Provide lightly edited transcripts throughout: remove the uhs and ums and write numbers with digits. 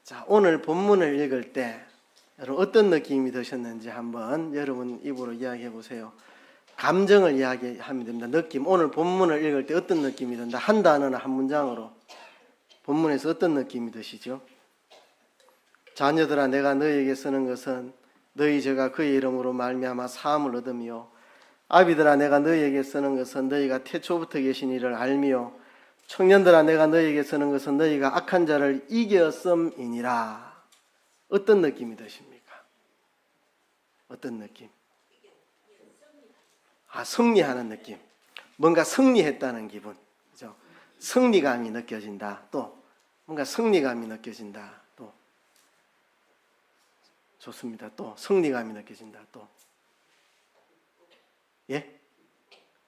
자, 오늘 본문을 읽을 때 여러분 어떤 느낌이 드셨는지 한번 여러분 입으로 이야기해 보세요. 감정을 이야기하면 됩니다. 느낌. 오늘 본문을 읽을 때 어떤 느낌이 든다. 한 단어나 한 문장으로 본문에서 어떤 느낌이 드시죠? 자녀들아, 내가 너희에게 쓰는 것은 너희 죄가 그의 이름으로 말미암아 사함을 얻으며, 아비들아, 내가 너희에게 쓰는 것은 너희가 태초부터 계신 이를 알미요, 청년들아, 내가 너희에게 쓰는 것은 너희가 악한 자를 이겼음이니라. 어떤 느낌이 드십니까? 어떤 느낌? 승리하는 느낌. 뭔가 승리했다는 기분. 그죠? 승리감이 느껴진다. 또 뭔가 승리감이 느껴진다. 또 좋습니다. 또 승리감이 느껴진다. 또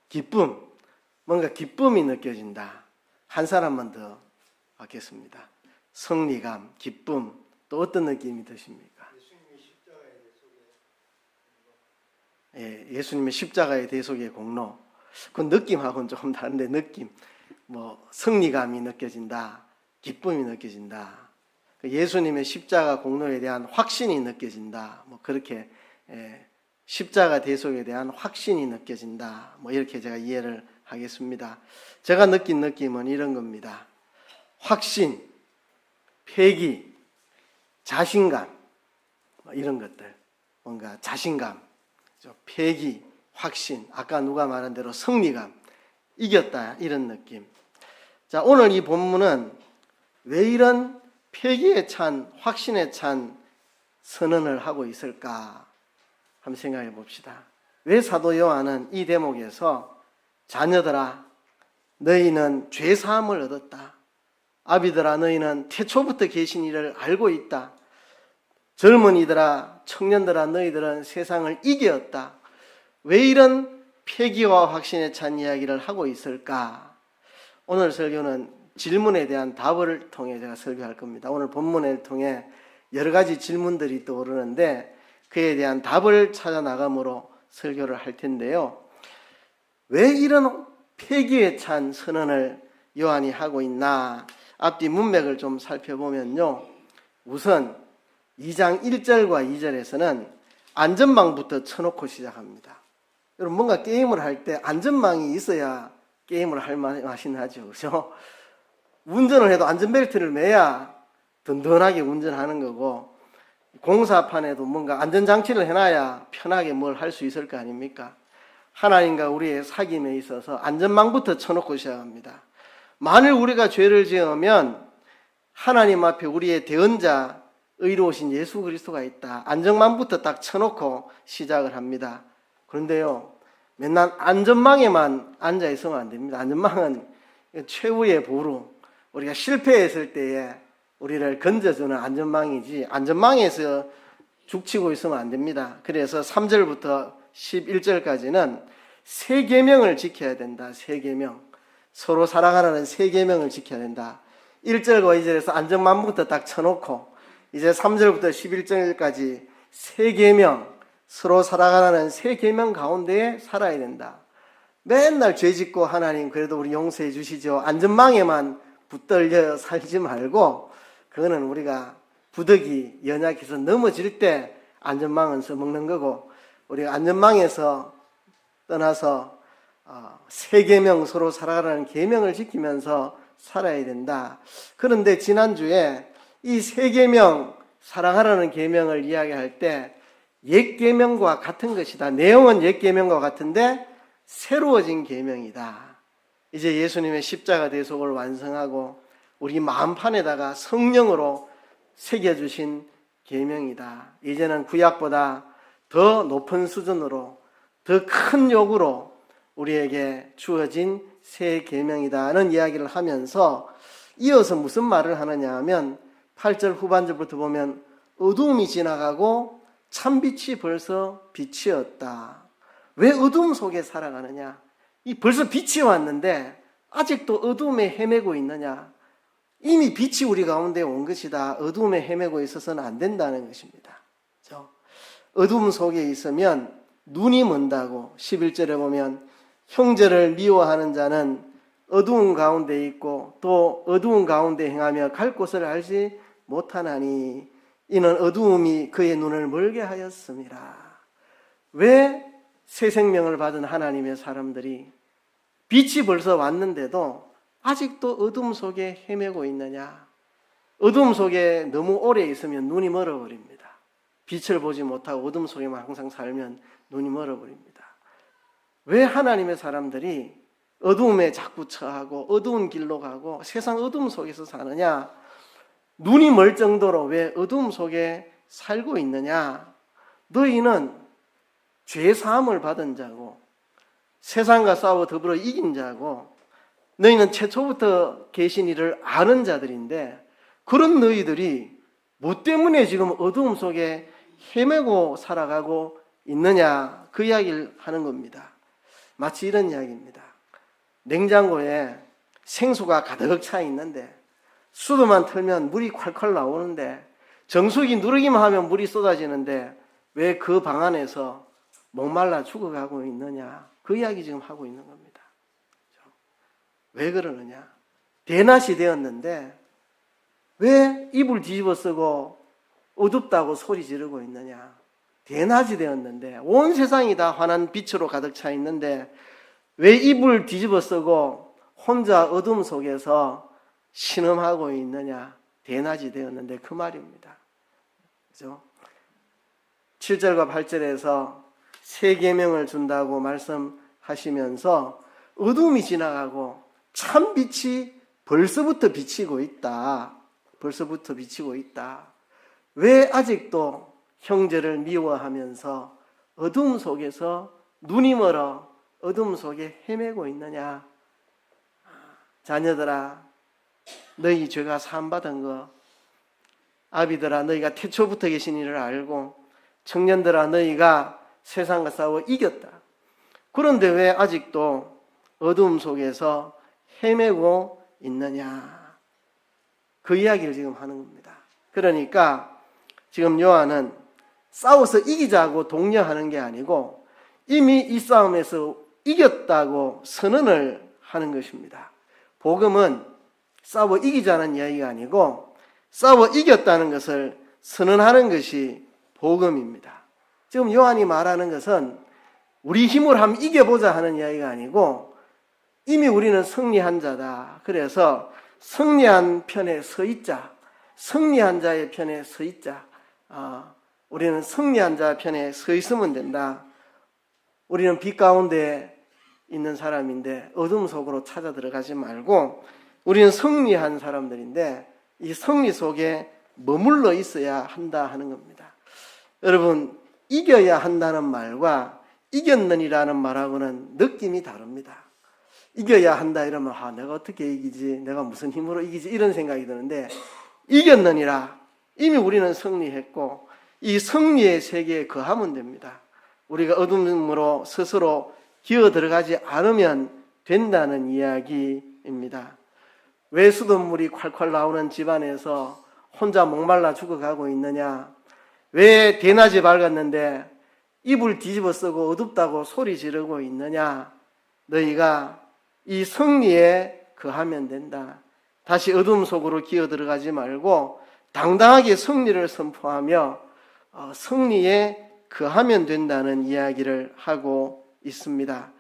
기쁨. 뭔가 기쁨이 느껴진다. 한 사람만 더 받겠습니다. 승리감, 기쁨. 또 어떤 느낌이 드십니까? 예수님의 십자가의 대속의 공로. 그 느낌하고는 조금 다른데, 느낌. 승리감이 느껴진다. 기쁨이 느껴진다. 예수님의 십자가 공로에 대한 확신이 느껴진다. 그렇게 십자가 대속에 대한 확신이 느껴진다. 이렇게 제가 이해를 하겠습니다. 제가 느낀 느낌은 이런 겁니다. 확신, 패기, 자신감, 이런 것들. 뭔가 자신감, 패기, 확신, 아까 누가 말한 대로 승리감, 이겼다, 이런 느낌. 자, 오늘 이 본문은 왜 이런 패기에 찬, 확신에 찬 선언을 하고 있을까 한번 생각해 봅시다. 왜 사도 요한은 이 대목에서 자녀들아, 너희는 죄사함을 얻었다. 아비들아, 너희는 태초부터 계신 이를 알고 있다. 젊은이들아, 청년들아, 너희들은 세상을 이겼다. 왜 이런 패기와 확신에 찬 이야기를 하고 있을까? 오늘 설교는 질문에 대한 답을 통해 제가 설교할 겁니다. 오늘 본문을 통해 여러 가지 질문들이 떠오르는데 그에 대한 답을 찾아 나감으로 설교를 할 텐데요. 왜 이런 패기에 찬 선언을 요한이 하고 있나? 앞뒤 문맥을 좀 살펴보면요. 우선 2장 1절과 2절에서는 안전망부터 쳐놓고 시작합니다. 여러분, 뭔가 게임을 할 때 안전망이 있어야 게임을 할 맛이 나죠. 그죠? 운전을 해도 안전벨트를 매야 든든하게 운전하는 거고, 공사판에도 뭔가 안전장치를 해놔야 편하게 뭘 할 수 있을 거 아닙니까? 하나님과 우리의 사귐에 있어서 안전망부터 쳐놓고 시작합니다. 만일 우리가 죄를 지으면 하나님 앞에 우리의 대언자, 의로우신 예수 그리스도가 있다. 안전망부터 딱 쳐놓고 시작을 합니다. 그런데요, 맨날 안전망에만 앉아 있으면 안 됩니다. 안전망은 최후의 보루, 우리가 실패했을 때에 우리를 건져주는 안전망이지, 안전망에서 죽치고 있으면 안 됩니다. 그래서 3절부터 11절까지는 세 계명을 지켜야 된다. 세 계명. 서로 사랑하라는 세 계명을 지켜야 된다. 1절과 2절에서 안전망부터 딱 쳐놓고 이제 3절부터 11절까지 세 계명, 서로 사랑하라는 세 계명 가운데에 살아야 된다. 맨날 죄 짓고 하나님 그래도 우리 용서해 주시죠. 안전망에만 붙들려 살지 말고, 그거는 우리가 부득이 연약해서 넘어질 때 안전망은 써먹는 거고, 우리가 안전망에서 떠나서 세 계명, 서로 살아가라는 계명을 지키면서 살아야 된다. 그런데 지난주에 이 세 계명, 사랑하라는 계명을 이야기할 때 옛 계명과 같은 것이다. 내용은 옛 계명과 같은데 새로워진 계명이다. 이제 예수님의 십자가 대속을 완성하고 우리 마음판에다가 성령으로 새겨주신 계명이다. 이제는 구약보다 더 높은 수준으로, 더 큰 요구로 우리에게 주어진 새 계명이다는 이야기를 하면서 이어서 무슨 말을 하느냐 하면 8절 후반절부터 보면 어두움이 지나가고 참빛이 벌써 빛이었다. 왜 어두움 속에 살아가느냐? 벌써 빛이 왔는데 아직도 어두움에 헤매고 있느냐? 이미 빛이 우리 가운데 온 것이다. 어두움에 헤매고 있어서는 안 된다는 것입니다. 그렇죠? 어두움 속에 있으면 눈이 먼다고 11절에 보면 형제를 미워하는 자는 어두운 가운데 있고 또 어두운 가운데 행하며 갈 곳을 알지 못하나니 이는 어두움이 그의 눈을 멀게 하였습니다. 왜 새 생명을 받은 하나님의 사람들이 빛이 벌써 왔는데도 아직도 어둠 속에 헤매고 있느냐? 어둠 속에 너무 오래 있으면 눈이 멀어버립니다. 빛을 보지 못하고 어둠 속에만 항상 살면 눈이 멀어버립니다. 왜 하나님의 사람들이 어두움에 자꾸 처하고 어두운 길로 가고 세상 어둠 속에서 사느냐? 눈이 멀 정도로 왜 어둠 속에 살고 있느냐? 너희는 죄 사함을 받은 자고 세상과 싸워 더불어 이긴 자고 너희는 최초부터 계신 이를 아는 자들인데 그런 너희들이 뭐 때문에 지금 어두움 속에 헤매고 살아가고 있느냐? 그 이야기를 하는 겁니다. 마치 이런 이야기입니다. 냉장고에 생수가 가득 차 있는데 수도만 틀면 물이 콸콸 나오는데 정수기 누르기만 하면 물이 쏟아지는데 왜 그 방 안에서 목말라 죽어가고 있느냐? 그 이야기 지금 하고 있는 겁니다. 왜 그러느냐? 대낮이 되었는데 왜 이불 뒤집어 쓰고 어둡다고 소리 지르고 있느냐? 대낮이 되었는데 온 세상이 다 환한 빛으로 가득 차 있는데 왜 이불 뒤집어 쓰고 혼자 어둠 속에서 신음하고 있느냐? 대낮이 되었는데 그 말입니다. 그죠? 7절과 8절에서 새 계명을 준다고 말씀하시면서 어둠이 지나가고 참 빛이 벌써부터 비치고 있다. 벌써부터 비치고 있다. 왜 아직도 형제를 미워하면서 어둠 속에서 눈이 멀어 어둠 속에 헤매고 있느냐? 자녀들아, 너희 죄가 사함받은 거, 아비들아, 너희가 태초부터 계신 이를 알고, 청년들아, 너희가 세상과 싸워 이겼다. 그런데 왜 아직도 어둠 속에서 헤매고 있느냐? 그 이야기를 지금 하는 겁니다. 그러니까 지금 요한은 싸워서 이기자고 독려하는 게 아니고 이미 이 싸움에서 이겼다고 선언을 하는 것입니다. 복음은 싸워 이기자는 이야기가 아니고 싸워 이겼다는 것을 선언하는 것이 복음입니다. 지금 요한이 말하는 것은 우리 힘으로 한번 이겨보자 하는 이야기가 아니고 이미 우리는 승리한 자다. 그래서 승리한 편에 서 있자. 승리한 자의 편에 서 있자. 우리는 승리한 자 편에 서 있으면 된다. 우리는 빛 가운데 있는 사람인데 어둠 속으로 찾아 들어가지 말고 우리는 승리한 사람들인데 이 승리 속에 머물러 있어야 한다 하는 겁니다. 여러분, 이겨야 한다는 말과 이겼느니라는 말하고는 느낌이 다릅니다. 이겨야 한다 이러면 내가 어떻게 이기지? 내가 무슨 힘으로 이기지? 이런 생각이 드는데 이겼느니라. 이미 우리는 승리했고 이 승리의 세계에 거하면 됩니다. 우리가 어둠으로 스스로 기어 들어가지 않으면 된다는 이야기입니다. 왜 수돗물이 콸콸 나오는 집안에서 혼자 목말라 죽어가고 있느냐? 왜 대낮이 밝았는데 이불 뒤집어 쓰고 어둡다고 소리 지르고 있느냐? 너희가 이 승리에 거하면 된다. 다시 어둠 속으로 기어 들어가지 말고 당당하게 승리를 선포하며 승리에 거하면 된다는 이야기를 하고 있습니다.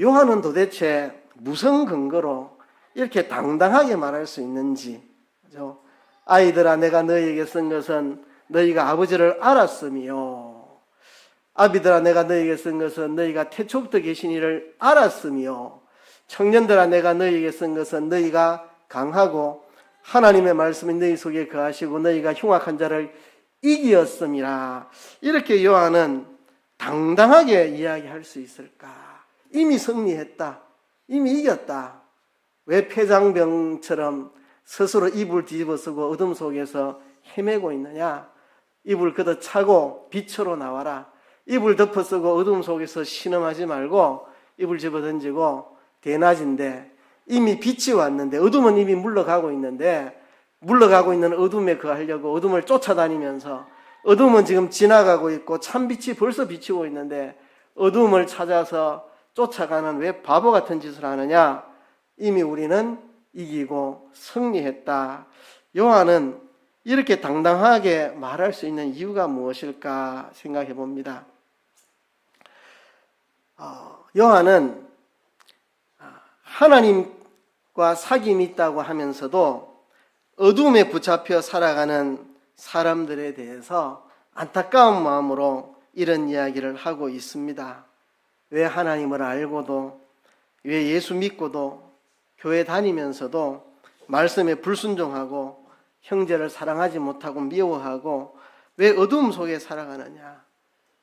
요한은 도대체 무슨 근거로 이렇게 당당하게 말할 수 있는지, 그죠? 아이들아, 내가 너희에게 쓴 것은 너희가 아버지를 알았으며, 아비들아, 내가 너희에게 쓴 것은 너희가 태초부터 계신 이를 알았으며, 청년들아, 내가 너희에게 쓴 것은 너희가 강하고 하나님의 말씀이 너희 속에 거하시고 너희가 흉악한 자를 이기었음이라. 이렇게 요한은 당당하게 이야기할 수 있을까? 이미 승리했다. 이미 이겼다. 왜 폐장병처럼 스스로 이불 뒤집어 쓰고 어둠 속에서 헤매고 있느냐? 이불 걷어차고 빛으로 나와라. 이불 덮어 쓰고 어둠 속에서 신음하지 말고 이불 집어 던지고 대낮인데 이미 빛이 왔는데 어둠은 이미 물러가고 있는데 물러가고 있는 어둠에 거하려고 어둠을 쫓아다니면서 어둠은 지금 지나가고 있고 참빛이 벌써 비치고 있는데 어둠을 찾아서 쫓아가는 왜 바보 같은 짓을 하느냐? 이미 우리는 이기고 승리했다. 요한은 이렇게 당당하게 말할 수 있는 이유가 무엇일까 생각해 봅니다. 요한은 하나님과 사귐이 있다고 하면서도 어둠에 붙잡혀 살아가는 사람들에 대해서 안타까운 마음으로 이런 이야기를 하고 있습니다. 왜 하나님을 알고도, 왜 예수 믿고도, 교회 다니면서도 말씀에 불순종하고 형제를 사랑하지 못하고 미워하고 왜 어둠 속에 살아가느냐?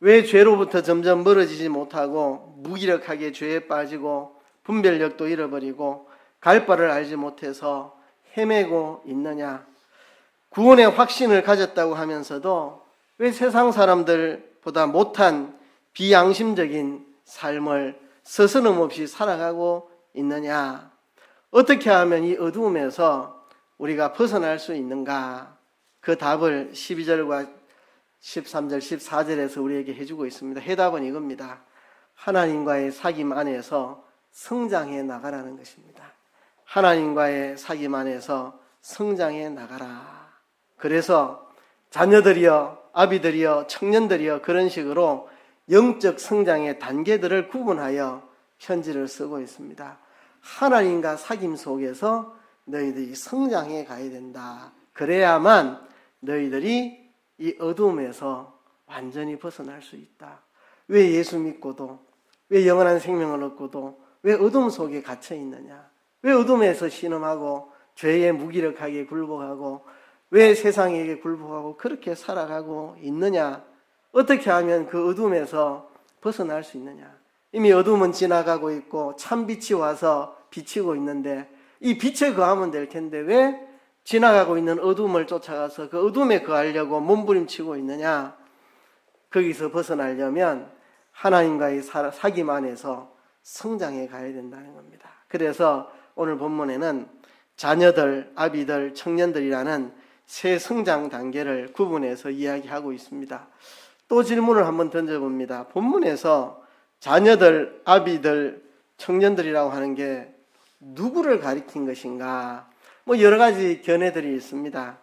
왜 죄로부터 점점 멀어지지 못하고 무기력하게 죄에 빠지고 분별력도 잃어버리고 갈 바를 알지 못해서 헤매고 있느냐? 구원의 확신을 가졌다고 하면서도 왜 세상 사람들보다 못한 비양심적인 삶을 서스럼없이 살아가고 있느냐? 어떻게 하면 이 어두움에서 우리가 벗어날 수 있는가? 그 답을 12절과 13절, 14절에서 우리에게 해주고 있습니다. 해답은 이겁니다. 하나님과의 사귐 안에서 성장해 나가라는 것입니다. 하나님과의 사귐 안에서 성장해 나가라. 그래서 자녀들이여, 아비들이여, 청년들이여 그런 식으로 영적 성장의 단계들을 구분하여 편지를 쓰고 있습니다. 하나님과 사귐 속에서 너희들이 성장해 가야 된다. 그래야만 너희들이 이 어둠에서 완전히 벗어날 수 있다. 왜 예수 믿고도, 왜 영원한 생명을 얻고도 왜 어둠 속에 갇혀 있느냐? 왜 어둠에서 신음하고 죄에 무기력하게 굴복하고 왜 세상에게 굴복하고 그렇게 살아가고 있느냐? 어떻게 하면 그 어둠에서 벗어날 수 있느냐? 이미 어둠은 지나가고 있고 참 빛이 와서 비치고 있는데 이 빛에 거하면 될 텐데 왜 지나가고 있는 어둠을 쫓아가서 그 어둠에 거하려고 몸부림치고 있느냐? 거기서 벗어나려면 하나님과의 사귐 안에서 성장해 가야 된다는 겁니다. 그래서 오늘 본문에는 자녀들, 아비들, 청년들이라는 세 성장 단계를 구분해서 이야기하고 있습니다. 또 질문을 한번 던져봅니다. 본문에서 자녀들, 아비들, 청년들이라고 하는 게 누구를 가리킨 것인가? 여러 가지 견해들이 있습니다.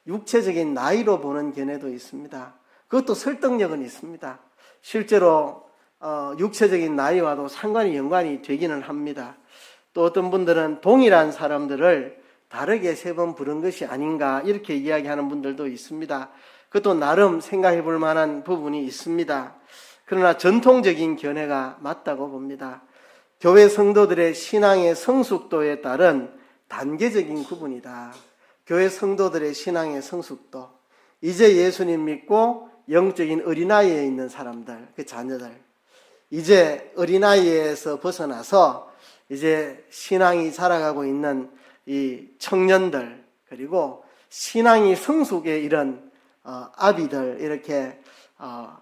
육체적인 나이로 보는 견해도 있습니다. 그것도 설득력은 있습니다. 실제로 육체적인 나이와도 연관이 되기는 합니다. 또 어떤 분들은 동일한 사람들을 다르게 세 번 부른 것이 아닌가 이렇게 이야기하는 분들도 있습니다. 그것도 나름 생각해 볼 만한 부분이 있습니다. 그러나 전통적인 견해가 맞다고 봅니다. 교회 성도들의 신앙의 성숙도에 따른 단계적인 구분이다. 교회 성도들의 신앙의 성숙도, 이제 예수님 믿고 영적인 어린아이에 있는 사람들, 그 자녀들, 이제 어린아이에서 벗어나서 이제 신앙이 자라가고 있는 이 청년들, 그리고 신앙이 성숙에 이른 아비들, 이렇게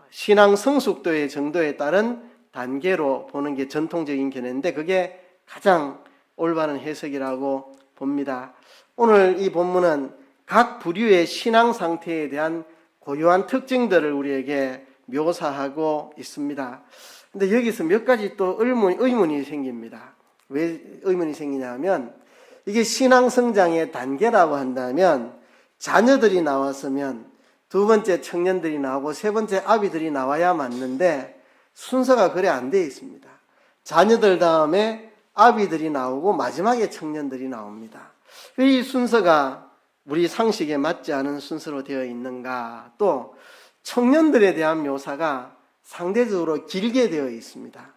신앙 성숙도의 정도에 따른 단계로 보는 게 전통적인 견해인데 그게 가장 올바른 해석이라고 봅니다. 오늘 이 본문은 각 부류의 신앙 상태에 대한 고유한 특징들을 우리에게 묘사하고 있습니다. 근데 여기서 몇 가지 또 의문이 생깁니다. 왜 의문이 생기냐면 이게 신앙 성장의 단계라고 한다면 자녀들이 나왔으면 두 번째 청년들이 나오고 세 번째 아비들이 나와야 맞는데 순서가 그래 안 돼 있습니다. 자녀들 다음에 아비들이 나오고 마지막에 청년들이 나옵니다. 왜 이 순서가 우리 상식에 맞지 않은 순서로 되어 있는가? 또 청년들에 대한 묘사가 상대적으로 길게 되어 있습니다.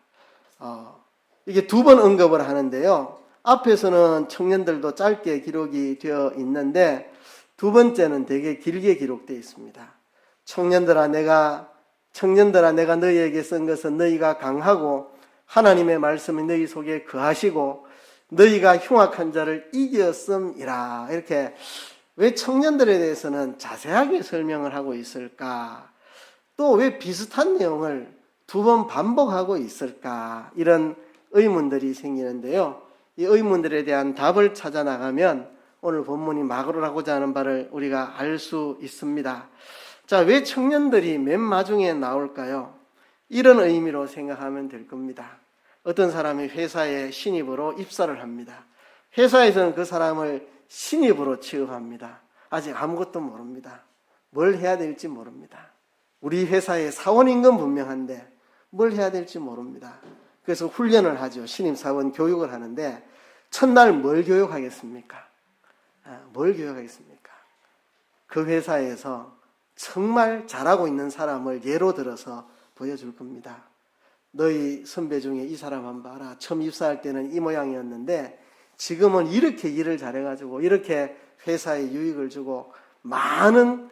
이게 두 번 언급을 하는데요. 앞에서는 청년들도 짧게 기록이 되어 있는데 두 번째는 되게 길게 기록되어 있습니다. 청년들아 내가 너희에게 쓴 것은 너희가 강하고 하나님의 말씀이 너희 속에 거하시고 너희가 흉악한 자를 이겼음이라. 이렇게 왜 청년들에 대해서는 자세하게 설명을 하고 있을까? 또 왜 비슷한 내용을 두 번 반복하고 있을까? 이런 의문들이 생기는데요. 이 의문들에 대한 답을 찾아 나가면 오늘 본문이 막으라고자 하는 바를 우리가 알 수 있습니다. 자, 왜 청년들이 맨 마중에 나올까요? 이런 의미로 생각하면 될 겁니다. 어떤 사람이 회사에 신입으로 입사를 합니다. 회사에서는 그 사람을 신입으로 취급합니다. 아직 아무것도 모릅니다. 뭘 해야 될지 모릅니다. 우리 회사의 사원인 건 분명한데 뭘 해야 될지 모릅니다. 그래서 훈련을 하죠. 신입사원 교육을 하는데 첫날 뭘 교육하겠습니까? 뭘 교육하겠습니까? 그 회사에서 정말 잘하고 있는 사람을 예로 들어서 보여줄 겁니다. 너희 선배 중에 이 사람 한번 봐라. 처음 입사할 때는 이 모양이었는데 지금은 이렇게 일을 잘해가지고 이렇게 회사에 유익을 주고 많은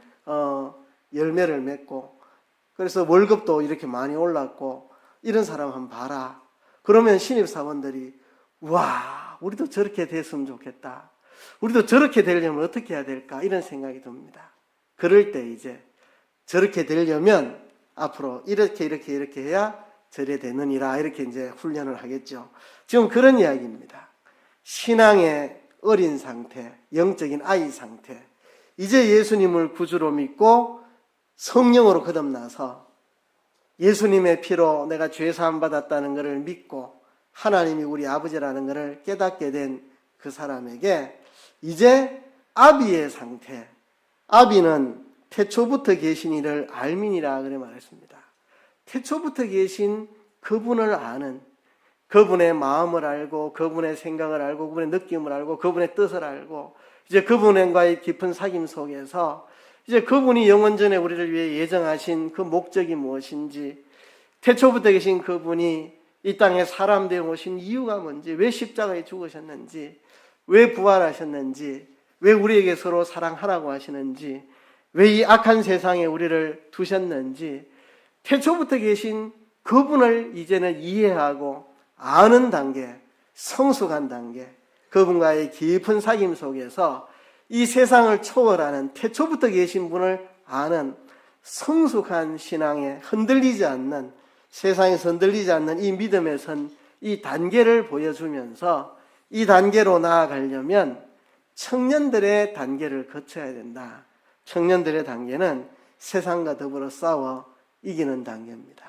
열매를 맺고 그래서 월급도 이렇게 많이 올랐고 이런 사람 한번 봐라. 그러면 신입사원들이 와 우리도 저렇게 됐으면 좋겠다. 우리도 저렇게 되려면 어떻게 해야 될까 이런 생각이 듭니다. 그럴 때 이제 저렇게 되려면 앞으로 이렇게 해야 저래 되느니라 이렇게 이제 훈련을 하겠죠. 지금 그런 이야기입니다. 신앙의 어린 상태, 영적인 아이 상태. 이제 예수님을 구주로 믿고 성령으로 거듭나서 예수님의 피로 내가 죄 사함 받았다는 것을 믿고 하나님이 우리 아버지라는 것을 깨닫게 된 그 사람에게 이제 아비의 상태, 아비는 태초부터 계신 이를 알민이라 그래 말했습니다. 태초부터 계신 그분을 아는, 그분의 마음을 알고 그분의 생각을 알고 그분의 느낌을 알고 그분의 뜻을 알고 이제 그분과의 깊은 사귐 속에서 이제 그분이 영원전에 우리를 위해 예정하신 그 목적이 무엇인지, 태초부터 계신 그분이 이 땅에 사람 되어 오신 이유가 뭔지, 왜 십자가에 죽으셨는지, 왜 부활하셨는지, 왜 우리에게 서로 사랑하라고 하시는지, 왜 이 악한 세상에 우리를 두셨는지, 태초부터 계신 그분을 이제는 이해하고 아는 단계, 성숙한 단계, 그분과의 깊은 사귐 속에서 이 세상을 초월하는 태초부터 계신 분을 아는 성숙한 신앙에 흔들리지 않는, 세상에서 흔들리지 않는 이 믿음의 선, 이 단계를 보여주면서 이 단계로 나아가려면 청년들의 단계를 거쳐야 된다. 청년들의 단계는 세상과 더불어 싸워 이기는 단계입니다.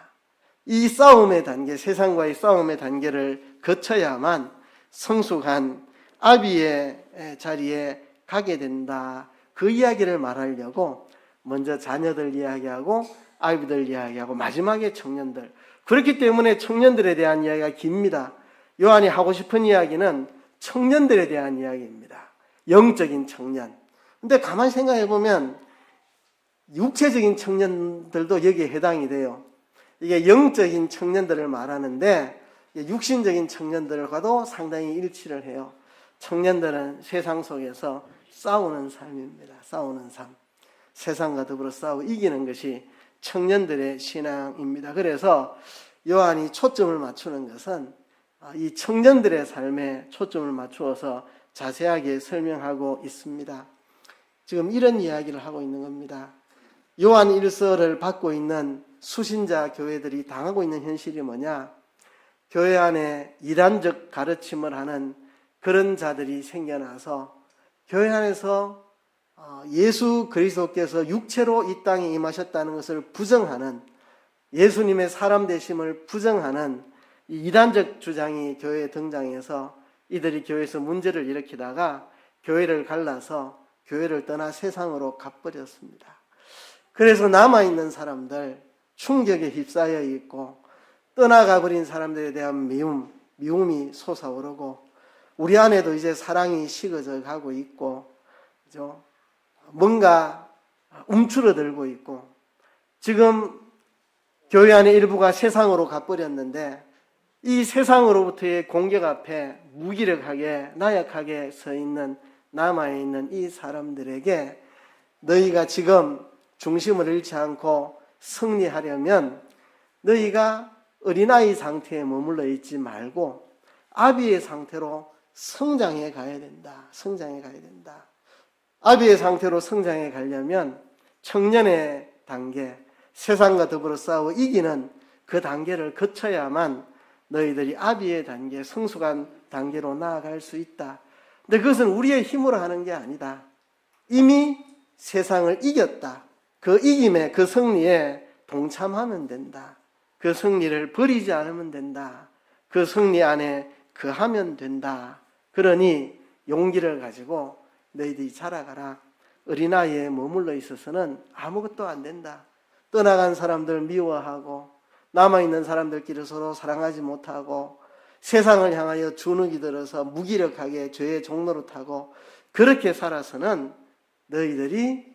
이 싸움의 단계, 세상과의 싸움의 단계를 거쳐야만 성숙한 아비의 자리에 가게 된다. 그 이야기를 말하려고 먼저 자녀들 이야기하고 아이들 이야기하고 마지막에 청년들. 그렇기 때문에 청년들에 대한 이야기가 깁니다. 요한이 하고 싶은 이야기는 청년들에 대한 이야기입니다. 영적인 청년. 근데 가만히 생각해 보면 육체적인 청년들도 여기에 해당이 돼요. 이게 영적인 청년들을 말하는데 육신적인 청년들과도 상당히 일치를 해요. 청년들은 세상 속에서 싸우는 삶입니다. 싸우는 삶. 세상과 더불어 싸워 이기는 것이 청년들의 신앙입니다. 그래서 요한이 초점을 맞추는 것은 이 청년들의 삶에 초점을 맞추어서 자세하게 설명하고 있습니다. 지금 이런 이야기를 하고 있는 겁니다. 요한 1서를 받고 있는 수신자 교회들이 당하고 있는 현실이 뭐냐? 교회 안에 이단적 가르침을 하는 그런 자들이 생겨나서 교회 안에서 예수 그리스도께서 육체로 이 땅에 임하셨다는 것을 부정하는, 예수님의 사람 되심을 부정하는 이 이단적 주장이 교회에 등장해서 이들이 교회에서 문제를 일으키다가 교회를 갈라서 교회를 떠나 세상으로 가버렸습니다. 그래서 남아있는 사람들 충격에 휩싸여 있고 떠나가버린 사람들에 대한 미움이 솟아오르고 우리 안에도 이제 사랑이 식어져 가고 있고 그죠? 뭔가 움츠러들고 있고 지금 교회 안에 일부가 세상으로 가버렸는데 이 세상으로부터의 공격 앞에 무기력하게 나약하게 서 있는 남아있는 이 사람들에게 너희가 지금 중심을 잃지 않고 승리하려면 너희가 어린아이 상태에 머물러 있지 말고 아비의 상태로 성장해 가야 된다. 성장해 가야 된다. 아비의 상태로 성장해 가려면 청년의 단계, 세상과 더불어 싸워 이기는 그 단계를 거쳐야만 너희들이 아비의 단계, 성숙한 단계로 나아갈 수 있다. 근데 그것은 우리의 힘으로 하는 게 아니다. 이미 세상을 이겼다. 그 이김에, 그 승리에 동참하면 된다. 그 승리를 버리지 않으면 된다. 그 승리 안에 거하면 된다. 그러니 용기를 가지고 너희들이 자라가라. 어린아이에 머물러 있어서는 아무것도 안 된다. 떠나간 사람들 미워하고 남아있는 사람들끼리 서로 사랑하지 못하고 세상을 향하여 주눅이 들어서 무기력하게 죄의 종로로 타고 그렇게 살아서는 너희들이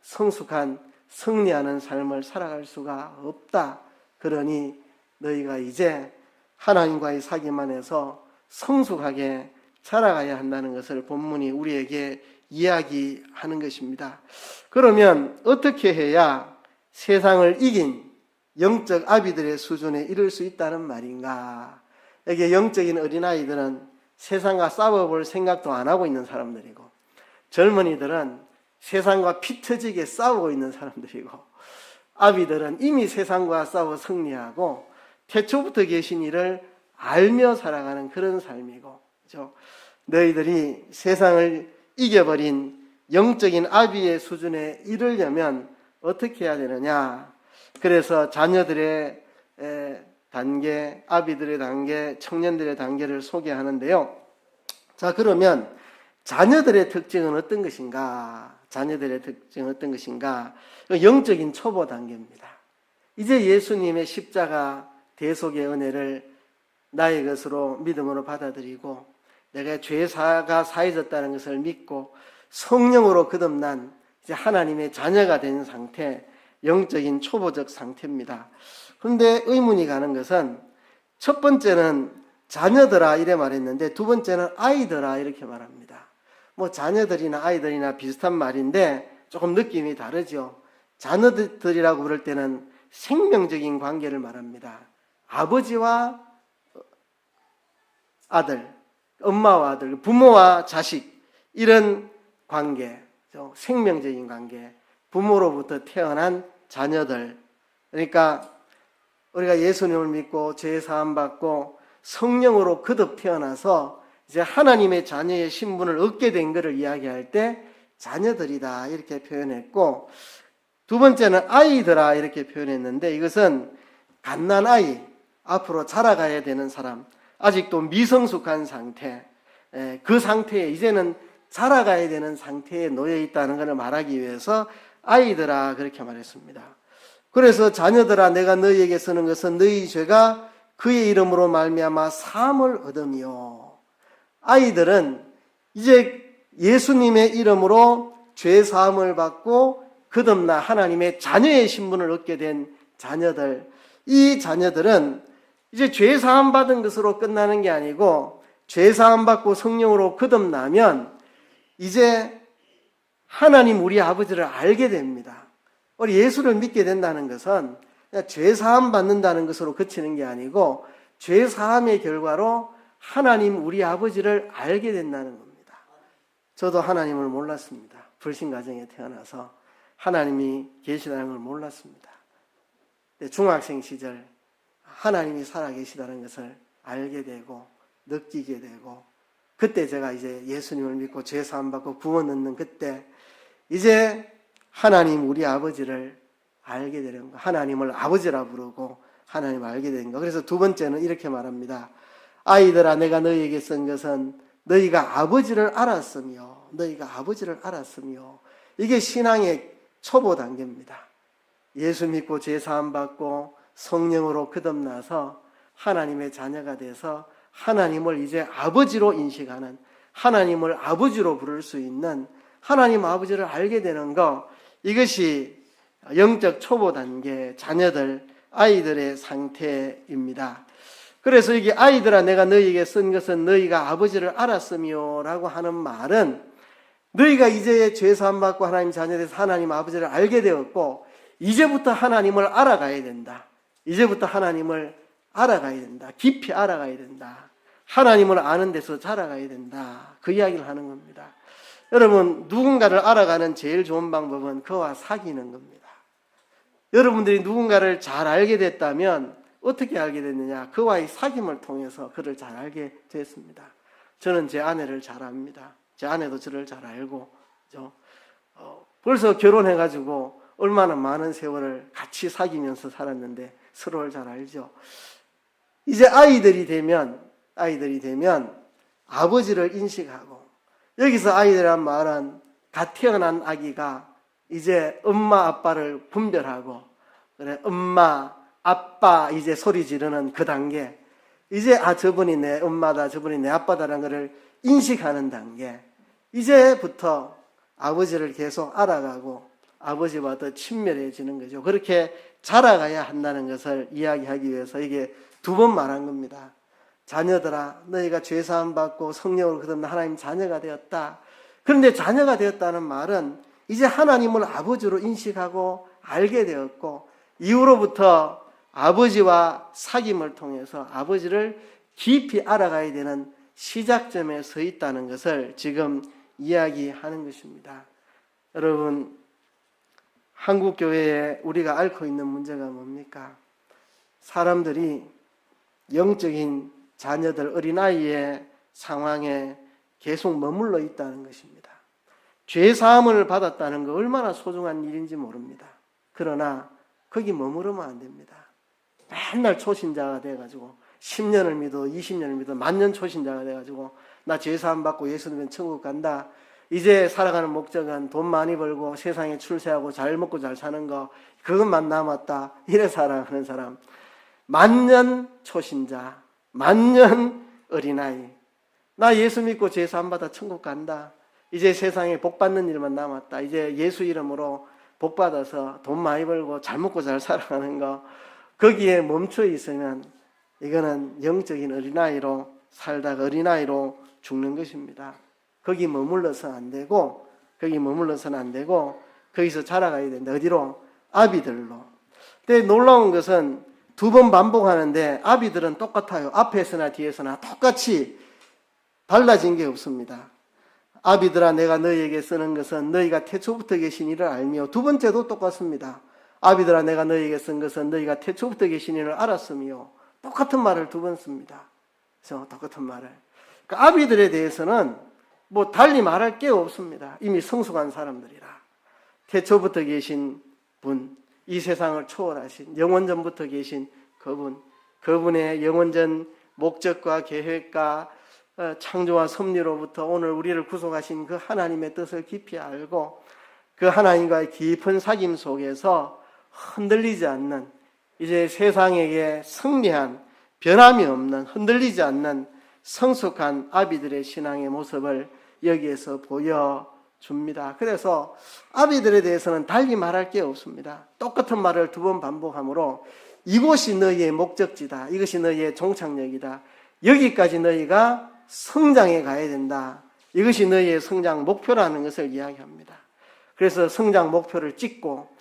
성숙한 승리하는 삶을 살아갈 수가 없다. 그러니 너희가 이제 하나님과의 사귐만 해서 성숙하게 살아가야 한다는 것을 본문이 우리에게 이야기하는 것입니다. 그러면 어떻게 해야 세상을 이긴 영적 아비들의 수준에 이를 수 있다는 말인가? 여기 영적인 어린아이들은 세상과 싸워볼 생각도 안 하고 있는 사람들이고, 젊은이들은 세상과 피 터지게 싸우고 있는 사람들이고, 아비들은 이미 세상과 싸워 승리하고 태초부터 계신 이를 알며 살아가는 그런 삶이고, 그렇죠? 너희들이 세상을 이겨버린 영적인 아비의 수준에 이르려면 어떻게 해야 되느냐? 그래서 자녀들의 단계, 아비들의 단계, 청년들의 단계를 소개하는데요. 자, 그러면 자녀들의 특징은 어떤 것인가? 자녀들의 특징은 어떤 것인가? 영적인 초보 단계입니다. 이제 예수님의 십자가 대속의 은혜를 나의 것으로 믿음으로 받아들이고 내가 죄사가 사해졌다는 것을 믿고 성령으로 거듭난 이제 하나님의 자녀가 된 상태, 영적인 초보적 상태입니다. 그런데 의문이 가는 것은 첫 번째는 자녀들아 이래 말했는데 두 번째는 아이들아 이렇게 말합니다. 뭐 자녀들이나 아이들이나 비슷한 말인데 조금 느낌이 다르죠. 자녀들이라고 부를 때는 생명적인 관계를 말합니다. 아버지와 아들, 엄마와 아들, 부모와 자식 이런 관계, 생명적인 관계, 부모로부터 태어난 자녀들. 그러니까 우리가 예수님을 믿고 죄 사함 받고 성령으로 거듭 태어나서 이제 하나님의 자녀의 신분을 얻게 된 것을 이야기할 때 자녀들이다 이렇게 표현했고, 두 번째는 아이들아 이렇게 표현했는데 이것은 갓난아이, 앞으로 자라가야 되는 사람, 아직도 미성숙한 상태, 그 상태에 이제는 자라가야 되는 상태에 놓여 있다는 것을 말하기 위해서 아이들아 그렇게 말했습니다. 그래서 자녀들아 내가 너희에게 쓰는 것은 너희 죄가 그의 이름으로 말미암아 사함을 얻으며, 아이들은 이제 예수님의 이름으로 죄 사함을 받고 거듭나 하나님의 자녀의 신분을 얻게 된 자녀들, 이 자녀들은 이제 죄 사함 받은 것으로 끝나는 게 아니고 죄 사함 받고 성령으로 거듭나면 이제 하나님 우리 아버지를 알게 됩니다. 우리 예수를 믿게 된다는 것은 그냥 죄 사함 받는다는 것으로 그치는 게 아니고 죄 사함의 결과로 하나님 우리 아버지를 알게 된다는 겁니다. 저도 하나님을 몰랐습니다. 불신 가정에 태어나서 하나님이 계시다는 걸 몰랐습니다. 중학생 시절 하나님이 살아계시다는 것을 알게 되고 느끼게 되고, 그때 제가 이제 예수님을 믿고 죄 사함 받고 구원 얻는 그때 이제 하나님 우리 아버지를 알게 되는 거, 하나님을 아버지라 부르고 하나님을 알게 된 거. 그래서 두 번째는 이렇게 말합니다. 아이들아 내가 너희에게 쓴 것은 너희가 아버지를 알았으며, 너희가 아버지를 알았으며, 이게 신앙의 초보 단계입니다. 예수 믿고 죄 사함 받고 성령으로 거듭나서 하나님의 자녀가 돼서 하나님을 이제 아버지로 인식하는, 하나님을 아버지로 부를 수 있는 하나님 아버지를 알게 되는 것, 이것이 영적 초보 단계 자녀들, 아이들의 상태입니다. 그래서 이게 아이들아 내가 너희에게 쓴 것은 너희가 아버지를 알았으며 라고 하는 말은 너희가 이제 죄 사함 받고 하나님 자녀 돼서 하나님 아버지를 알게 되었고 이제부터 하나님을 알아가야 된다. 이제부터 하나님을 알아가야 된다. 깊이 알아가야 된다. 하나님을 아는 데서 자라가야 된다. 그 이야기를 하는 겁니다. 여러분, 누군가를 알아가는 제일 좋은 방법은 그와 사귀는 겁니다. 여러분들이 누군가를 잘 알게 됐다면 어떻게 알게 됐느냐? 그와의 사귐을 통해서 그를 잘 알게 됐습니다. 저는 제 아내를 잘 압니다. 제 아내도 저를 잘 알고, 그죠? 벌써 결혼해가지고 얼마나 많은 세월을 같이 사귀면서 살았는데 서로를 잘 알죠. 이제 아이들이 되면 아버지를 인식하고, 여기서 아이들이란 말은 갓 태어난 아기가 이제 엄마 아빠를 분별하고, 그래 엄마 아빠 이제 소리 지르는 그 단계, 이제 저분이 내 엄마다 저분이 내 아빠다라는 것을 인식하는 단계, 이제부터 아버지를 계속 알아가고 아버지와 더 친밀해지는 거죠. 그렇게 자라가야 한다는 것을 이야기하기 위해서 이게 두 번 말한 겁니다. 자녀들아, 너희가 죄사함 받고 성령을 거듭나 하나님 자녀가 되었다. 그런데 자녀가 되었다는 말은 이제 하나님을 아버지로 인식하고 알게 되었고, 이후로부터 아버지와 사귐을 통해서 아버지를 깊이 알아가야 되는 시작점에 서 있다는 것을 지금 이야기하는 것입니다. 여러분, 한국 교회에 우리가 앓고 있는 문제가 뭡니까? 사람들이 영적인 자녀들, 어린아이의 상황에 계속 머물러 있다는 것입니다. 죄사함을 받았다는 거 얼마나 소중한 일인지 모릅니다. 그러나 거기 머무르면 안 됩니다. 맨날 초신자가 돼가지고 10년을 믿어 20년을 믿어 만년 초신자가 돼가지고 나 죄사함 받고 예수 믿으면 천국 간다. 이제 살아가는 목적은 돈 많이 벌고 세상에 출세하고 잘 먹고 잘 사는 거, 그것만 남았다. 이래 살아가는 사람, 만년 초신자, 만년 어린아이, 나 예수 믿고 죄사함 받아 천국 간다. 이제 세상에 복 받는 일만 남았다. 이제 예수 이름으로 복 받아서 돈 많이 벌고 잘 먹고 잘 살아가는 거, 거기에 멈춰 있으면 이거는 영적인 어린아이로 살다가 어린아이로 죽는 것입니다. 거기 머물러서는 안 되고, 거기서 자라가야 된다. 어디로? 아비들로. 근데 놀라운 것은 두 번 반복하는데 아비들은 똑같아요. 앞에서나 뒤에서나 똑같이 달라진 게 없습니다. 아비들아, 내가 너희에게 쓰는 것은 너희가 태초부터 계신 이를 알며, 두 번째도 똑같습니다. 아비들아, 내가 너희에게 쓴 것은 너희가 태초부터 계신 이를 알았으며, 똑같은 말을 두 번 씁니다. 그래서 똑같은 말을. 그러니까 아비들에 대해서는 뭐 달리 말할 게 없습니다. 이미 성숙한 사람들이라. 태초부터 계신 분, 이 세상을 초월하신, 영원전부터 계신 그분, 그분의 영원전 목적과 계획과 창조와 섭리로부터 오늘 우리를 구속하신 그 하나님의 뜻을 깊이 알고, 그 하나님과의 깊은 사귐 속에서 흔들리지 않는, 이제 세상에게 승리한, 변함이 없는, 흔들리지 않는 성숙한 아비들의 신앙의 모습을 여기에서 보여줍니다. 그래서 아비들에 대해서는 달리 말할 게 없습니다. 똑같은 말을 두 번 반복하므로 이곳이 너희의 목적지다. 이것이 너희의 종착역이다. 여기까지 너희가 성장해 가야 된다. 이것이 너희의 성장 목표라는 것을 이야기합니다. 그래서 성장 목표를 찍고,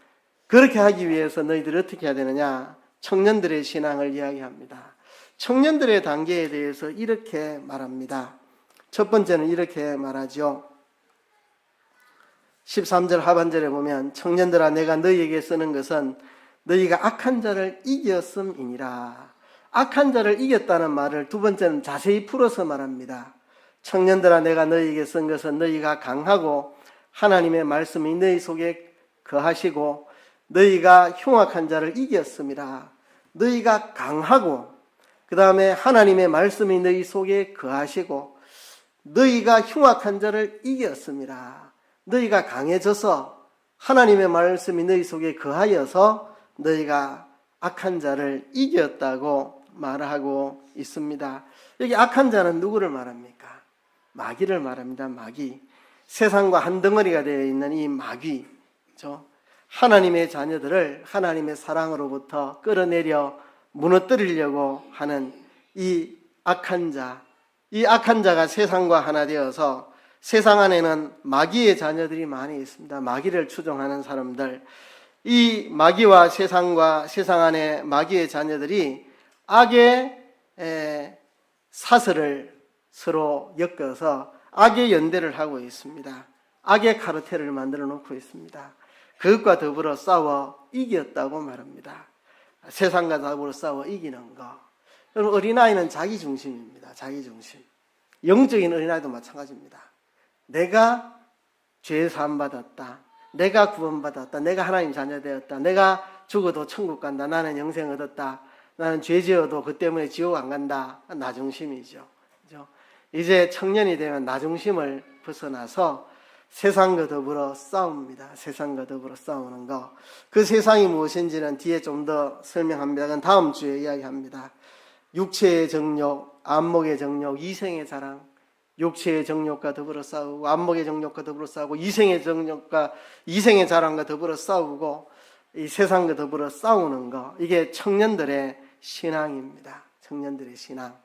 그렇게 하기 위해서 너희들이 어떻게 해야 되느냐? 청년들의 신앙을 이야기합니다. 청년들의 단계에 대해서 이렇게 말합니다. 첫 번째는 이렇게 말하죠. 13절 하반절에 보면, 청년들아, 내가 너희에게 쓰는 것은 너희가 악한 자를 이겼음이니라. 악한 자를 이겼다는 말을 두 번째는 자세히 풀어서 말합니다. 청년들아, 내가 너희에게 쓴 것은 너희가 강하고 하나님의 말씀이 너희 속에 거하시고 너희가 흉악한 자를 이겼음이라. 너희가 강하고, 그 다음에 하나님의 말씀이 너희 속에 거하시고 너희가 흉악한 자를 이겼음이라. 너희가 강해져서 하나님의 말씀이 너희 속에 거하여서 너희가 악한 자를 이겼다고 말하고 있습니다. 여기 악한 자는 누구를 말합니까? 마귀를 말합니다. 마귀. 세상과 한 덩어리가 되어 있는 이 마귀, 하나님의 자녀들을 하나님의 사랑으로부터 끌어내려 무너뜨리려고 하는 이 악한 자, 이 악한 자가 세상과 하나 되어서 세상 안에는 마귀의 자녀들이 많이 있습니다. 마귀를 추종하는 사람들, 이 마귀와 세상과 세상 안에 마귀의 자녀들이 악의 사슬을 서로 엮어서 악의 연대를 하고 있습니다. 악의 카르텔을 만들어 놓고 있습니다. 그것과 더불어 싸워 이겼다고 말합니다. 세상과 더불어 싸워 이기는 거. 여러분, 어린아이는 자기 중심입니다. 자기 중심. 영적인 어린아이도 마찬가지입니다. 내가 죄 사함 받았다. 내가 구원받았다. 내가 하나님 자녀 되었다. 내가 죽어도 천국 간다. 나는 영생 얻었다. 나는 죄 지어도 그 때문에 지옥 안 간다. 나 중심이죠. 이제 청년이 되면 나 중심을 벗어나서 세상과 더불어 싸웁니다. 세상과 더불어 싸우는 거. 그 세상이 무엇인지는 뒤에 좀 더 설명합니다. 그건 다음 주에 이야기합니다. 육체의 정욕, 안목의 정욕, 이생의 자랑. 육체의 정욕과 더불어 싸우고, 안목의 정욕과 더불어 싸우고, 이생의 정욕과 이생의 자랑과 더불어 싸우고, 이 세상과 더불어 싸우는 거. 이게 청년들의 신앙입니다. 청년들의 신앙.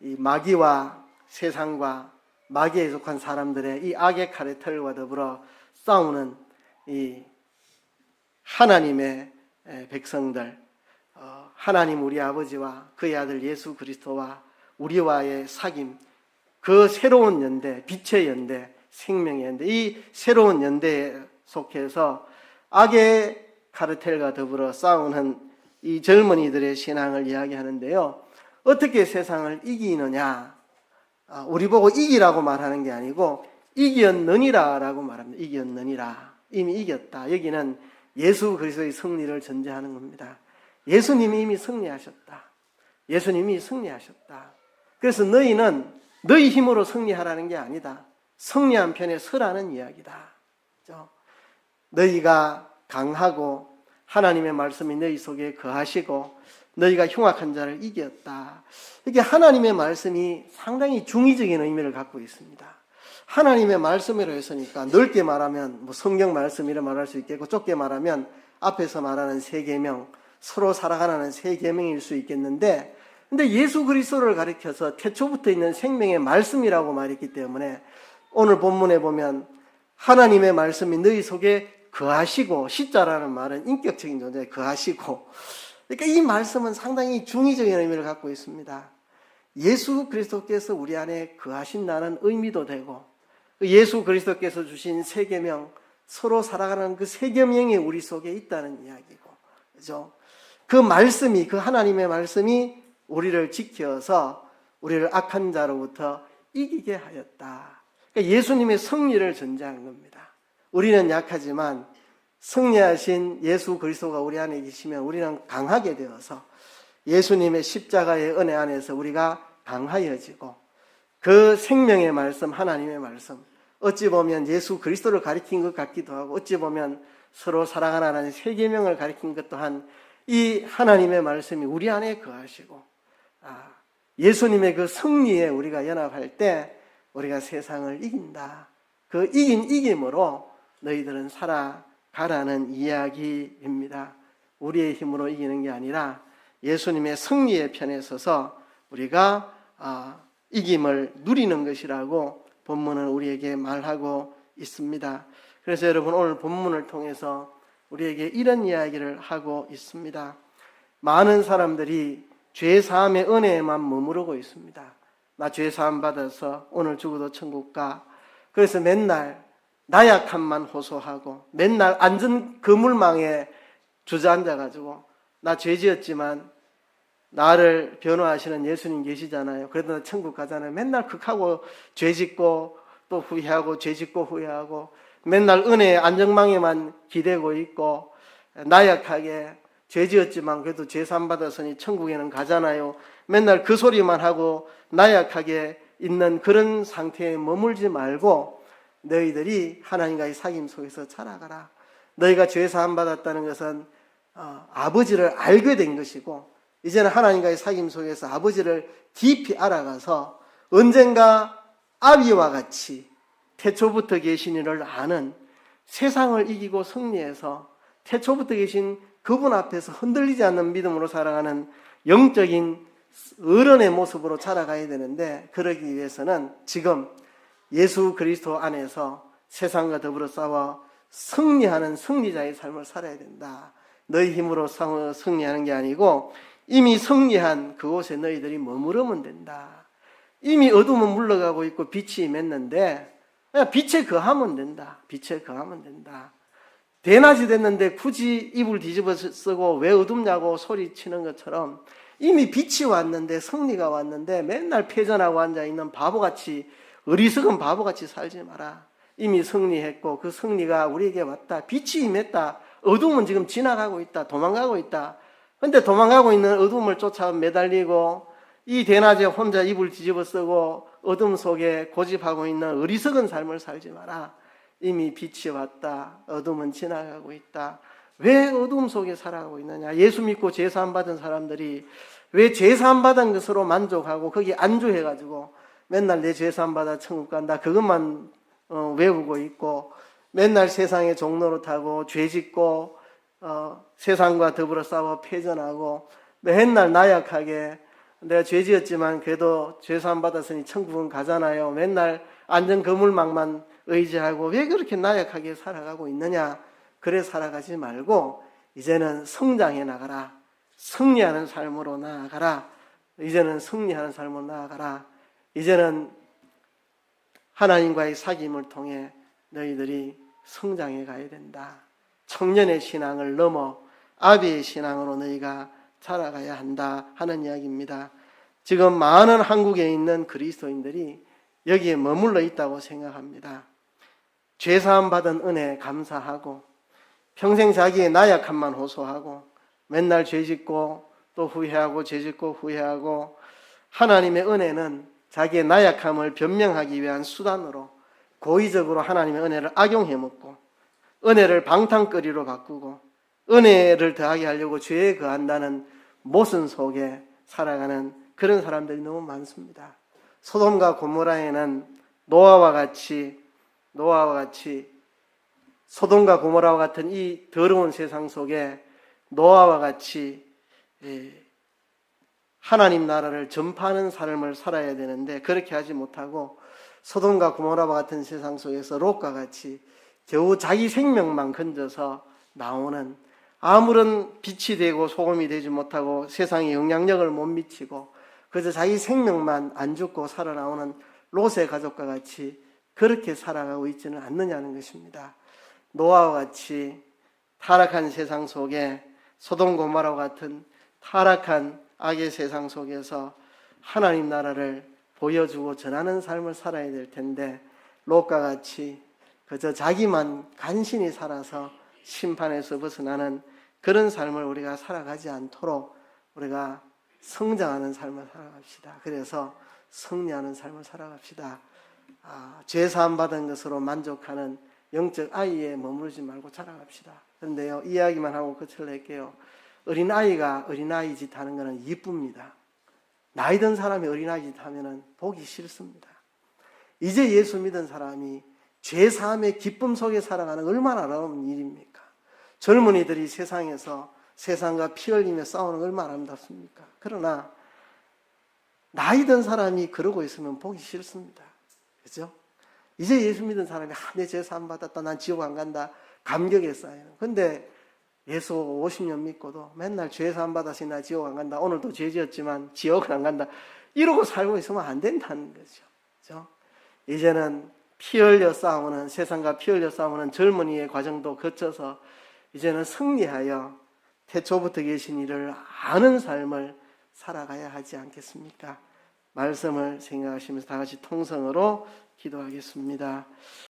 이 마귀와 세상과 마귀에 속한 사람들의 이 악의 카르텔과 더불어 싸우는 이 하나님의 백성들, 하나님 우리 아버지와 그의 아들 예수 그리스도와 우리와의 사귐, 그 새로운 연대, 빛의 연대, 생명의 연대, 이 새로운 연대에 속해서 악의 카르텔과 더불어 싸우는 이 젊은이들의 신앙을 이야기하는데요. 어떻게 세상을 이기느냐? 우리 보고 이기라고 말하는 게 아니고 이겼느니라 라고 말합니다. 이겼느니라. 이미 이겼다. 여기는 예수 그리스도의 승리를 전제하는 겁니다. 예수님이 이미 승리하셨다. 예수님이 승리하셨다. 그래서 너희는 너희 힘으로 승리하라는 게 아니다. 승리한 편에 서라는 이야기다. 그렇죠? 너희가 강하고 하나님의 말씀이 너희 속에 거하시고 너희가 흉악한 자를 이겼다. 이게 하나님의 말씀이 상당히 중의적인 의미를 갖고 있습니다. 하나님의 말씀이라고 했으니까 넓게 말하면 뭐 성경 말씀이라 말할 수 있겠고 좁게 말하면 앞에서 말하는 세 계명, 서로 살아가라는 세 계명일 수 있겠는데, 근데 예수 그리스도를 가리켜서 태초부터 있는 생명의 말씀이라고 말했기 때문에 오늘 본문에 보면 하나님의 말씀이 너희 속에 거하시고, 시자라는 말은 인격적인 존재에 거하시고, 그러니까 이 말씀은 상당히 중의적인 의미를 갖고 있습니다. 예수 그리스도께서 우리 안에 거하신다는 의미도 되고, 예수 그리스도께서 주신 세 계명, 서로 살아가는 그 세 계명이 우리 속에 있다는 이야기고, 그죠? 그 말씀이, 그 하나님의 말씀이 우리를 지켜서 우리를 악한 자로부터 이기게 하였다. 그러니까 예수님의 승리를 전제한 겁니다. 우리는 약하지만 승리하신 예수 그리스도가 우리 안에 계시면 우리는 강하게 되어서 예수님의 십자가의 은혜 안에서 우리가 강하여지고, 그 생명의 말씀, 하나님의 말씀, 어찌 보면 예수 그리스도를 가리킨 것 같기도 하고 어찌 보면 서로 사랑하라는 세 계명을 가리킨 것 또한 이 하나님의 말씀이 우리 안에 거하시고, 예수님의 그 승리에 우리가 연합할 때 우리가 세상을 이긴다. 그 이김으로 너희들은 살아가라는 이야기입니다. 우리의 힘으로 이기는 게 아니라 예수님의 승리의 편에 서서 우리가 이김을 누리는 것이라고 본문은 우리에게 말하고 있습니다. 그래서 여러분, 오늘 본문을 통해서 우리에게 이런 이야기를 하고 있습니다. 많은 사람들이 죄사함의 은혜에만 머무르고 있습니다. 나 죄사함 받아서 오늘 죽어도 천국 가. 그래서 맨날 나약함만 호소하고 맨날 안전 그물망에 주저앉아가지고 나 죄지었지만 나를 변호하시는 예수님 계시잖아요. 그래도 나 천국 가잖아요. 맨날 극하고 죄짓고 또 후회하고 죄짓고 후회하고 맨날 은혜의 안전망에만 기대고 있고 나약하게 죄지었지만 그래도 죄산 받았으니 천국에는 가잖아요. 맨날 그 소리만 하고 나약하게 있는 그런 상태에 머물지 말고 너희들이 하나님과의 사귐 속에서 자라가라. 너희가 죄사함 받았다는 것은 아버지를 알게 된 것이고 이제는 하나님과의 사귐 속에서 아버지를 깊이 알아가서 언젠가 아비와 같이 태초부터 계신 이를 아는, 세상을 이기고 승리해서 태초부터 계신 그분 앞에서 흔들리지 않는 믿음으로 살아가는 영적인 어른의 모습으로 자라가야 되는데, 그러기 위해서는 지금 예수 그리스도 안에서 세상과 더불어 싸워 승리하는 승리자의 삶을 살아야 된다. 너희 힘으로 승리하는 게 아니고 이미 승리한 그곳에 너희들이 머무르면 된다. 이미 어둠은 물러가고 있고 빛이 임했는데 그냥 빛에 거하면 된다. 빛에 거하면 된다. 대낮이 됐는데 굳이 이불 뒤집어 쓰고 왜 어둡냐고 소리치는 것처럼 이미 빛이 왔는데, 승리가 왔는데 맨날 패전하고 앉아있는 바보같이, 어리석은 바보같이 살지 마라. 이미 승리했고 그 승리가 우리에게 왔다. 빛이 임했다. 어둠은 지금 지나가고 있다. 도망가고 있다. 근데 도망가고 있는 어둠을 쫓아 매달리고 이 대낮에 혼자 이불 뒤집어 쓰고 어둠 속에 고집하고 있는 어리석은 삶을 살지 마라. 이미 빛이 왔다. 어둠은 지나가고 있다. 왜 어둠 속에 살아가고 있느냐? 예수 믿고 제사함 받은 사람들이 왜 제사함 받은 것으로 만족하고 거기 안주해가지고 맨날 내 제사함 받아 천국 간다 그것만 외우고 있고 맨날 세상의 종로로 타고 죄짓고 세상과 더불어 싸워 패전하고 맨날 나약하게 내가 죄지었지만 그래도 죄사함 받았으니 천국은 가잖아요. 맨날 안전 거물망만 의지하고 왜 그렇게 나약하게 살아가고 있느냐? 그래 살아가지 말고 이제는 성장해 나가라. 승리하는 삶으로 나아가라. 이제는 승리하는 삶으로 나아가라. 이제는 하나님과의 사귐을 통해 너희들이 성장해 가야 된다. 청년의 신앙을 넘어 아비의 신앙으로 너희가 살아가야 한다 하는 이야기입니다. 지금 많은 한국에 있는 그리스도인들이 여기에 머물러 있다고 생각합니다. 죄사함 받은 은혜에 감사하고 평생 자기의 나약함만 호소하고 맨날 죄짓고 또 후회하고 죄짓고 후회하고 하나님의 은혜는 자기의 나약함을 변명하기 위한 수단으로 고의적으로 하나님의 은혜를 악용해 먹고 은혜를 방탕거리로 바꾸고 은혜를 더하게 하려고 죄에 거한다는 모순 속에 살아가는 그런 사람들이 너무 많습니다. 소돔과 고모라에는 노아와 같이 소돔과 고모라와 같은 이 더러운 세상 속에 노아와 같이 하나님 나라를 전파하는 삶을 살아야 되는데 그렇게 하지 못하고 소돔과 고모라와 같은 세상 속에서 롯과 같이 겨우 자기 생명만 건져서 나오는 아무런 빛이 되고 소금이 되지 못하고 세상에 영향력을 못 미치고 그저 자기 생명만 안 죽고 살아나오는 롯의 가족과 같이 그렇게 살아가고 있지는 않느냐는 것입니다. 노아와 같이 타락한 세상 속에 소돔 고모라와 같은 타락한 악의 세상 속에서 하나님 나라를 보여주고 전하는 삶을 살아야 될 텐데 롯과 같이 그저 자기만 간신히 살아서 심판에서 벗어나는 그런 삶을 우리가 살아가지 않도록 우리가 성장하는 삶을 살아갑시다. 그래서 승리하는 삶을 살아갑시다. 죄사함 받은 것으로 만족하는 영적 아이에 머무르지 말고 자라갑시다. 그런데요, 이야기만 하고 끝을 낼게요. 어린아이가 어린아이 짓 하는 것은 이쁩니다. 나이 든 사람이 어린아이 짓 하면 보기 싫습니다. 이제 예수 믿은 사람이 죄사함의 기쁨 속에 살아가는 얼마나 아름다운 일입니까? 젊은이들이 세상에서 세상과 피 흘리며 싸우는 얼마나 아름답습니까? 그러나 나이 든 사람이 그러고 있으면 보기 싫습니다. 그죠? 이제 예수 믿은 사람이 내 죄사함 받았다, 난 지옥 안 간다, 감격에 쌓여요. 근데 예수 50년 믿고도 맨날 죄사함 받았으니 나 지옥 안 간다, 오늘도 죄 지었지만 지옥은 안 간다, 이러고 살고 있으면 안 된다는 거죠. 그죠? 이제는 피 흘려 싸우는, 세상과 피 흘려 싸우는 젊은이의 과정도 거쳐서 이제는 승리하여 태초부터 계신 이를 아는 삶을 살아가야 하지 않겠습니까? 말씀을 생각하시면서 다 같이 통성으로 기도하겠습니다.